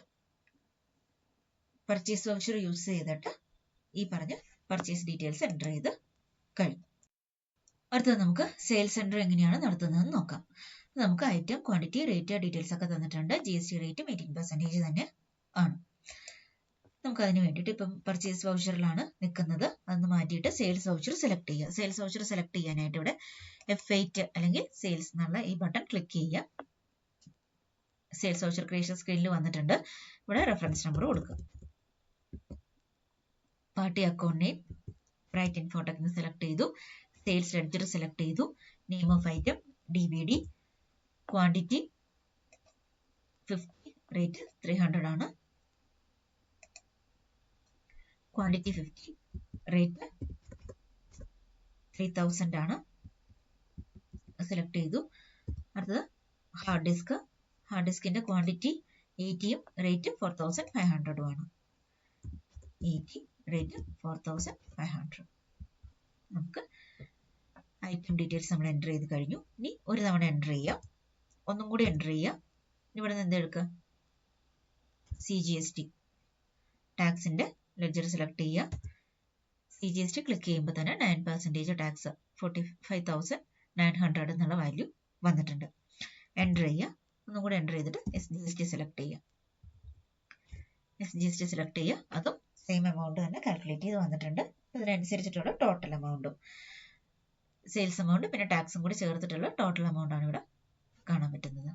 പർച്ചേസ് വൗച്ചർ യൂസ് ചെയ്തിട്ട് ഈ പറഞ്ഞ പർച്ചേസ് ഡീറ്റെയിൽസ് എൻ്റർ ചെയ്ത് കഴിഞ്ഞു. അടുത്തത് നമുക്ക് സെയിൽസ് എൻ്റർ എങ്ങനെയാണ് നടത്തുന്നതെന്ന് നോക്കാം. നമുക്ക് ഐറ്റം, ക്വാണ്ടിറ്റി, റേറ്റ്, ഡീറ്റെയിൽസ് ഒക്കെ തന്നിട്ടുണ്ട്. GST റേറ്റും 18% തന്നെ ആണ്. നമുക്ക് അതിന് വേണ്ടിയിട്ട് ഇപ്പം പർച്ചേസ് വൗച്ചറിലാണ് നിൽക്കുന്നത്. അതൊന്ന് മാറ്റിയിട്ട് സെയിൽസ് വൗച്ചർ സെലക്ട് ചെയ്യുക. സെയിൽസ് വൗച്ചർ സെലക്ട് ചെയ്യാനായിട്ട് ഇവിടെ F8 അല്ലെങ്കിൽ സെയിൽസ് എന്നുള്ള ഈ ബട്ടൺ ക്ലിക്ക് ചെയ്യുക. സെയിൽസ് വൗച്ചർ ക്രിയേഷൻ സ്ക്രീനിൽ വന്നിട്ടുണ്ട്. ഇവിടെ റെഫറൻസ് നമ്പർ കൊടുക്കുക. Party account name bright Infotech select ചെയ്തു. സെയിൽസ് ലെഡ്ജർ സെലക്ട് ചെയ്തു. Name of item DBD, quantity 50, rate 300 ആണ്. ക്വാണ്ടിറ്റി 50, റേറ്റ് 3000 ആണ്. സെലക്ട് ചെയ്തു. അടുത്തത് ഹാർഡ് ഡിസ്ക്. ഹാർഡ് ഡിസ്കിന്റെ ക്വാണ്ടിറ്റി 80 റേറ്റ് 4500 ആണ്. 80, റേറ്റ് 4500. നമുക്ക് ഐറ്റം ഡീറ്റെയിൽസ് നമ്മൾ എൻ്റർ ചെയ്ത് കഴിഞ്ഞു. ഇനി ഒരു തവണ എൻ്റർ ചെയ്യാം. ഒന്നും കൂടി എൻ്റർ ചെയ്യാം. ഇവിടെ നിന്ന് എന്തെടുക്കുക? CGST ടാക്സിന്റെ ലെഡ്ജർ സെലക്ട് ചെയ്യുക. CGST ക്ലിക്ക് ചെയ്യുമ്പോൾ തന്നെ 9% ടാക്സ് 45,900 എന്നുള്ള വാല്യൂ വന്നിട്ടുണ്ട്. എൻ്റർ ചെയ്യുക. ഒന്നും കൂടി എൻ്റർ ചെയ്തിട്ട് SGST സെലക്ട് ചെയ്യുക. SGST സെലക്ട് ചെയ്യുക. അതും സെയിം എമൗണ്ട് തന്നെ കാൽക്കുലേറ്റ് ചെയ്ത് വന്നിട്ടുണ്ട്. അതിനനുസരിച്ചിട്ടുള്ള ടോട്ടൽ എമൗണ്ടും സെയിൽസ് എമൗണ്ട് പിന്നെ ടാക്സും കൂടി ചേർത്തിട്ടുള്ള ടോട്ടൽ എമൗണ്ട് ആണ് ഇവിടെ കാണാൻ പറ്റുന്നത്.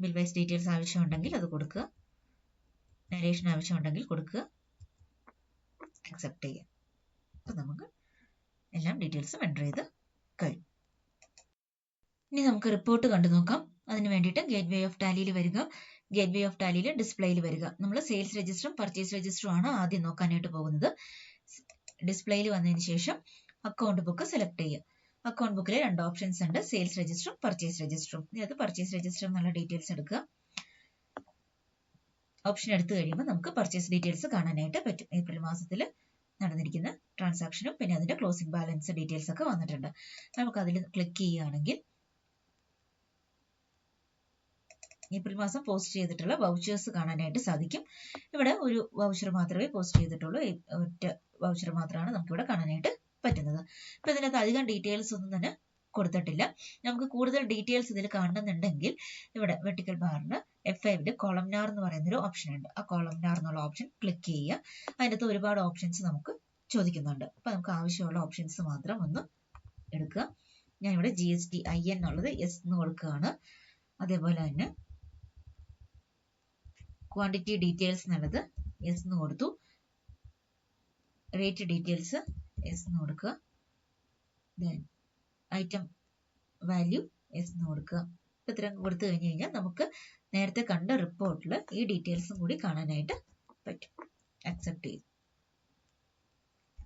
ബിൽ വൈസ് ഡീറ്റെയിൽസ് ആവശ്യമുണ്ടെങ്കിൽ അത് കൊടുക്കുക. നരേഷൻ ആവശ്യമുണ്ടെങ്കിൽ കൊടുക്കുക. അക്സെപ്റ്റ് ചെയ്യുക. അപ്പം നമുക്ക് എല്ലാം ഡീറ്റെയിൽസും എൻ്റർ ചെയ്ത് കഴിഞ്ഞു. ഇനി നമുക്ക് റിപ്പോർട്ട് കണ്ടു നോക്കാം. അതിന് വേണ്ടിയിട്ട് ഗേറ്റ് വേ ഓഫ് ടാലിയിൽ വരിക. ഗേറ്റ് വേ ഓഫ് ടാലിയിൽ ഡിസ്പ്ലേയിൽ വരിക. നമ്മൾ സെയിൽസ് രജിസ്റ്ററും പർച്ചേസ് രജിസ്റ്ററും ആണ് ആദ്യം നോക്കാനായിട്ട് പോകുന്നത്. ഡിസ്പ്ലേയിൽ വന്നതിന് ശേഷം അക്കൗണ്ട് ബുക്ക് സെലക്ട് ചെയ്യുക. അക്കൗണ്ട് ബുക്കിൽ 2 ഓപ്ഷൻസ് ഉണ്ട്, സെയിൽസ് രജിസ്റ്ററും പർച്ചേസ് രജിസ്റ്ററും. ഇതിനകത്ത് പർച്ചേസ് രജിസ്റ്റർ എന്നുള്ള ഡീറ്റെയിൽസ് എടുക്കുക. ഓപ്ഷൻ എടുത്തു കഴിയുമ്പോൾ നമുക്ക് പർച്ചേസ് ഡീറ്റെയിൽസ് കാണാനായിട്ട് പറ്റും. ഏപ്രിൽ മാസത്തിൽ നടന്നിരിക്കുന്ന ട്രാൻസാക്ഷനും പിന്നെ അതിന്റെ ക്ലോസിംഗ് ബാലൻസ് ഡീറ്റെയിൽസ് ഒക്കെ വന്നിട്ടുണ്ട്. നമുക്ക് അതിൽ ക്ലിക്ക് ചെയ്യുകയാണെങ്കിൽ ഏപ്രിൽ മാസം പോസ്റ്റ് ചെയ്തിട്ടുള്ള വൗച്ചേഴ്സ് കാണാനായിട്ട് സാധിക്കും. ഇവിടെ ഒരു വൗച്ചർ മാത്രമേ പോസ്റ്റ് ചെയ്തിട്ടുള്ളൂ. ഒറ്റ വൗച്ചർ മാത്രമാണ് നമുക്കിവിടെ കാണാനായിട്ട് പറ്റുന്നത്. ഇപ്പൊ ഇതിനകത്ത് അധികം ഡീറ്റെയിൽസ് ഒന്നും തന്നെ കൊടുത്തിട്ടില്ല. നമുക്ക് കൂടുതൽ ഡീറ്റെയിൽസ് ഇതിൽ കാണുന്നുണ്ടെങ്കിൽ ഇവിടെ വെർട്ടിക്കൽ ബാറിന് F5 കോളംനാർ എന്ന് പറയുന്നൊരു ഓപ്ഷൻ ഉണ്ട്. ആ കോളംനാർ എന്നുള്ള ഓപ്ഷൻ ക്ലിക്ക് ചെയ്യുക. അതിനകത്ത് ഒരുപാട് ഓപ്ഷൻസ് നമുക്ക് ചോദിക്കുന്നുണ്ട്. അപ്പൊ നമുക്ക് ആവശ്യമുള്ള ഓപ്ഷൻസ് മാത്രം ഒന്ന് എടുക്കുക. ഞാൻ ഇവിടെ GSTIN എന്നുള്ളത് yes എന്ന് കൊടുക്കുകയാണ്. അതേപോലെ തന്നെ ക്വാണ്ടിറ്റി ഡീറ്റെയിൽസ് എന്നുള്ളത് yes എന്ന് കൊടുത്തു. റേറ്റ് ഡീറ്റെയിൽസ് yes എന്ന് കൊടുക്കുക. ദെൻ ഐറ്റം വാല്യൂ yes എന്ന് കൊടുക്കുക. ഇത്രയും കൊടുത്തു കഴിഞ്ഞ് കഴിഞ്ഞാൽ നമുക്ക് നേരത്തെ കണ്ട റിപ്പോർട്ടിൽ ഈ ഡീറ്റെയിൽസും കൂടി കാണാനായിട്ട് പറ്റും. അക്സെപ്റ്റ് ചെയ്തു.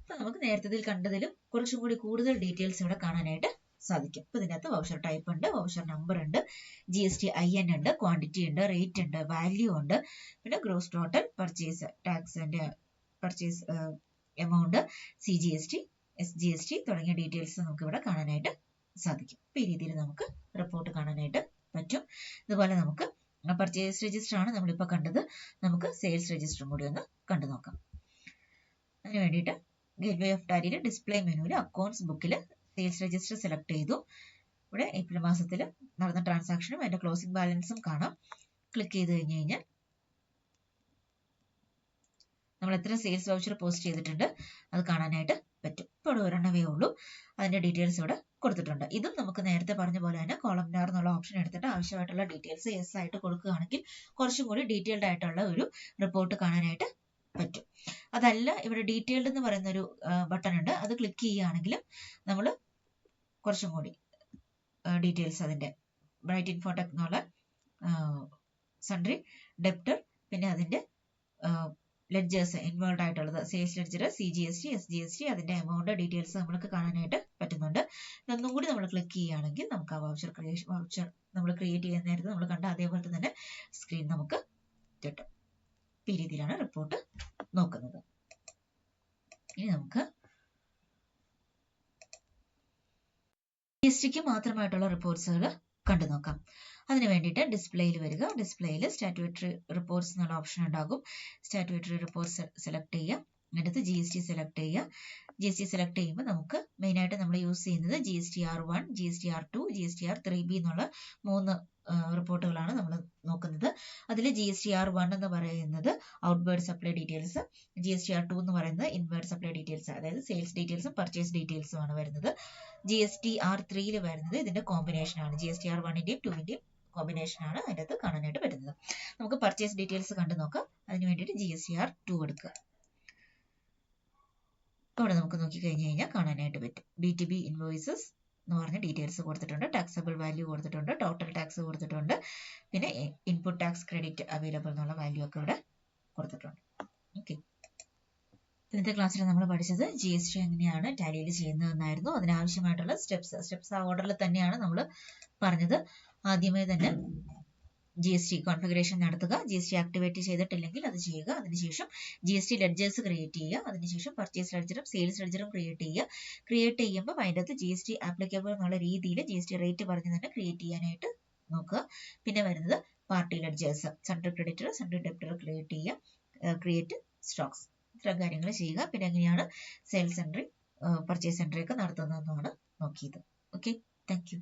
അപ്പൊ നമുക്ക് നേരത്തെ കണ്ടതിലും കുറച്ചും കൂടി കൂടുതൽ ഡീറ്റെയിൽസ് ഇവിടെ കാണാനായിട്ട് സാധിക്കും. ഇപ്പൊ ഇതിനകത്ത് വൗച്ചർ ടൈപ്പ് ഉണ്ട്, വൗച്ചർ നമ്പർ ഉണ്ട്, GSTIN ഉണ്ട്, ക്വാണ്ടിറ്റി ഉണ്ട്, റേറ്റ് ഉണ്ട്, വാല്യൂ ഉണ്ട്, പിന്നെ ഗ്രോസ് ടോട്ടൽ, പർച്ചേസ് ടാക്സിന്റെ പർച്ചേസ് എമൗണ്ട്, CGST, SGST തുടങ്ങിയ ഡീറ്റെയിൽസ് നമുക്ക് ഇവിടെ കാണാനായിട്ട് സാധിക്കും. അപ്പൊ ഈ രീതിയിൽ നമുക്ക് റിപ്പോർട്ട് കാണാനായിട്ട് പറ്റും. ഇതുപോലെ നമുക്ക് പർച്ചേസ് രജിസ്റ്റർ ആണ് നമ്മളിപ്പോൾ കണ്ടത്. നമുക്ക് സെയിൽസ് രജിസ്റ്ററും കൂടി ഒന്ന് കണ്ടു നോക്കാം. അതിന് വേണ്ടിയിട്ട് ഗേറ്റ് വേ ഓഫ് ടാലിയിൽ ഡിസ്പ്ലേ മെനുവിൽ അക്കൗണ്ട്സ് ബുക്കിൽ സെയിൽസ് രജിസ്റ്റർ സെലക്ട് ചെയ്തു. ഇവിടെ ഏപ്രിൽ മാസത്തിൽ നടന്ന ട്രാൻസാക്ഷനും അതിന്റെ ക്ലോസിംഗ് ബാലൻസും കാണാം. ക്ലിക്ക് ചെയ്ത് കഴിഞ്ഞ് കഴിഞ്ഞാൽ നമ്മൾ എത്ര സെയിൽസ് വൗച്ചർ പോസ്റ്റ് ചെയ്തിട്ടുണ്ട് അത് കാണാനായിട്ട് പറ്റും. ഇപ്പോൾ ഇവിടെ ഒരെണ്ണമേ ഉള്ളൂ. അതിന്റെ ഡീറ്റെയിൽസ് ഇവിടെ കൊടുത്തിട്ടുണ്ട്. ഇതും നമുക്ക് നേരത്തെ പറഞ്ഞ പോലെ തന്നെ കോളംനാർ എന്നുള്ള ഓപ്ഷൻ എടുത്തിട്ട് ആവശ്യമായിട്ടുള്ള ഡീറ്റെയിൽസ് yes ആയിട്ട് കൊടുക്കുകയാണെങ്കിൽ കുറച്ചും കൂടി ഡീറ്റെയിൽഡ് ആയിട്ടുള്ള ഒരു റിപ്പോർട്ട് കാണാനായിട്ട് പറ്റും. അതല്ല ഇവിടെ ഡീറ്റെയിൽഡ് എന്ന് പറയുന്ന ഒരു ബട്ടൺ ഉണ്ട്, അത് ക്ലിക്ക് ചെയ്യുകയാണെങ്കിൽ നമ്മൾ കുറച്ചും കൂടി ഡീറ്റെയിൽസ് അതിന്റെ ബ്രൈറ്റ് ഇൻഫോടെക് എന്നുള്ള സൺഡ്രി, ഡെപ്റ്റർ, പിന്നെ അതിന്റെ ലെഡ്ജേഴ്സ് ഇൻവോൾവ് ആയിട്ടുള്ളത് സെയിൽസ് ലെഡ്ജർ, CGST, SGST, അതിന്റെ എമൗണ്ട് ഡീറ്റെയിൽസ് നമുക്ക് കാണാനായിട്ട് പറ്റുന്നുണ്ട്. ഇതൊന്നും കൂടി നമ്മൾ ക്ലിക്ക് ചെയ്യുകയാണെങ്കിൽ നമുക്ക് ആ വൗച്ചർ നമ്മൾ ക്രിയേറ്റ് ചെയ്യുന്ന നേരത്തെ നമ്മൾ കണ്ട അതേപോലെ തന്നെ സ്ക്രീൻ നമുക്ക് കിട്ടും. ഈ രീതിയിലാണ് റിപ്പോർട്ട് നോക്കുന്നത്. ഇനി നമുക്ക് GSTക്ക് മാത്രമായിട്ടുള്ള റിപ്പോർട്ട്സുകൾ കണ്ടു നോക്കാം. അതിന് വേണ്ടിയിട്ട് ഡിസ്പ്ലേയിൽ വരിക. ഡിസ്പ്ലേയിൽ സ്റ്റാറ്റ്യൂട്ടറി റിപ്പോർട്ട്സ് എന്നുള്ള ഓപ്ഷൻ ഉണ്ടാകും. സ്റ്റാറ്റ്യൂട്ടറി റിപ്പോർട്ട്സ് സെലക്ട് ചെയ്യുക. അടുത്ത് GST സെലക്ട് ചെയ്യുക. GST സെലക്ട് ചെയ്യുമ്പോൾ നമുക്ക് മെയിനായിട്ട് നമ്മൾ യൂസ് ചെയ്യുന്നത് GSTR1, GSTR2, GSTR3B എന്നുള്ള 3 റിപ്പോർട്ടുകളാണ് നമ്മൾ നോക്കുന്നത്. അതിൽ GSTR1 എന്ന് പറയുന്നത് ഔട്ട്വേർഡ് സപ്ലൈ ഡീറ്റെയിൽസ്, GSTR2 എന്ന് പറയുന്നത് ഇൻവേർഡ് സപ്ലൈ ഡീറ്റെയിൽസ്, അതായത് സെയിൽസ് ഡീറ്റെയിൽസും പർച്ചേസ് ഡീറ്റെയിൽസും ആണ് വരുന്നത്. GSTR3 വരുന്നത് ഇതിന്റെ കോമ്പിനേഷൻ ആണ്. GSTR1ന്റെയും 2ന്റെയും കോമ്പിനേഷൻ ആണ് അതിൻ്റെ അകത്ത് കാണാനായിട്ട് പറ്റുന്നത്. നമുക്ക് പർച്ചേസ് ഡീറ്റെയിൽസ് കണ്ടു നോക്കാം. അതിന് വേണ്ടിയിട്ട് GSTR2 എടുക്കുക. അവിടെ നമുക്ക് നോക്കി കഴിഞ്ഞാൽ കാണാനായിട്ട് പറ്റും. B2B ഇൻവോയ്സസ് എന്ന് പറഞ്ഞ ഡീറ്റെയിൽസ് കൊടുത്തിട്ടുണ്ട്, ടാക്സബിൾ വാല്യൂ കൊടുത്തിട്ടുണ്ട്, ടോട്ടൽ ടാക്സ് കൊടുത്തിട്ടുണ്ട്, പിന്നെ ഇൻപുട്ട് ടാക്സ് ക്രെഡിറ്റ് അവൈലബിൾ എന്നുള്ള വാല്യൂ ഒക്കെ ഇവിടെ കൊടുത്തിട്ടുണ്ട്. ഓക്കെ, ഇന്നത്തെ ക്ലാസ്സിൽ നമ്മൾ പഠിച്ചത് GST എങ്ങനെയാണ് ടാലിയിൽ ചെയ്യുന്നതെന്നായിരുന്നു. അതിനാവശ്യമായിട്ടുള്ള സ്റ്റെപ്സ് ആ ഓർഡറിൽ തന്നെയാണ് നമ്മൾ പറഞ്ഞത്. ആദ്യമേ തന്നെ GST കോൺഫിഗറേഷൻ നടത്തുക. GST ആക്ടിവേറ്റ് ചെയ്തിട്ടില്ലെങ്കിൽ അത് ചെയ്യുക. അതിനുശേഷം GST ലെഡ്ജേഴ്സ് ക്രിയേറ്റ് ചെയ്യുക. അതിനുശേഷം പർച്ചേസ് ലെഡ്ജറും സെയിൽസ് ലെഡ്ജറും ക്രിയേറ്റ് ചെയ്യുക. ക്രിയേറ്റ് ചെയ്യുമ്പോൾ അതിൻ്റെ അകത്ത് GST ആപ്ലിക്കബിൾ എന്നുള്ള രീതിയിൽ GST റേറ്റ് പറഞ്ഞ് തന്നെ ക്രിയേറ്റ് ചെയ്യാനായിട്ട് നോക്കുക. പിന്നെ വരുന്നത് party ledgers, sundry creditor, sundry debtor create ചെയ്യുക, ക്രിയേറ്റ് സ്റ്റോക്സ്, ഇത്തരം കാര്യങ്ങൾ ചെയ്യുക. പിന്നെ എങ്ങനെയാണ് സെയിൽസ് എൻട്രി, പർച്ചേസ് എൻട്രി ഒക്കെ നടത്തുന്നതെന്നാണ് നോക്കിയത്. Okay, thank you.